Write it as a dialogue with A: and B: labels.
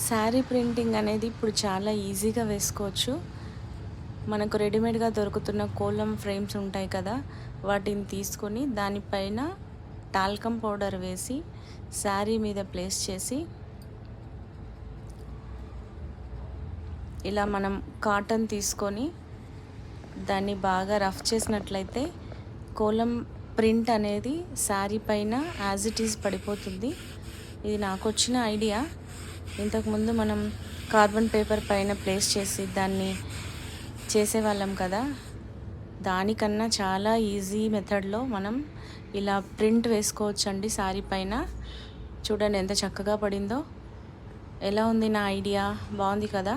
A: Sari printing అనేది ఇప్పుడు చాలా ఈజీగా వేసుకోవచ్చు. మనకు రెడీమేడ్గా దొరుకుతున్న కోలం ఫ్రేమ్స్ ఉంటాయి కదా, వాటిని తీసుకొని దానిపైన టాల్కమ్ పౌడర్ వేసి శారీ మీద ప్లేస్ చేసి ఇలా మనం కాటన్ తీసుకొని దాన్ని బాగా రఫ్ చేసినట్లయితే కోలం ప్రింట్ అనేది శారీ పైన యాజ్ ఇట్ ఈజ్ పడిపోతుంది. ఇది నాకు వచ్చిన ఐడియా. ఇంతకుముందు మనం కార్బన్ పేపర్ పైన ప్లేస్ చేసి దాన్ని చేసేవాళ్ళం కదా, దానికన్నా చాలా ఈజీ మెథడ్లో మనం ఇలా ప్రింట్ వేసుకోవచ్చండి శారీ పైన. చూడండి ఎంత చక్కగా పడిందో. ఎలా ఉంది నా ఐడియా? బాగుంది కదా.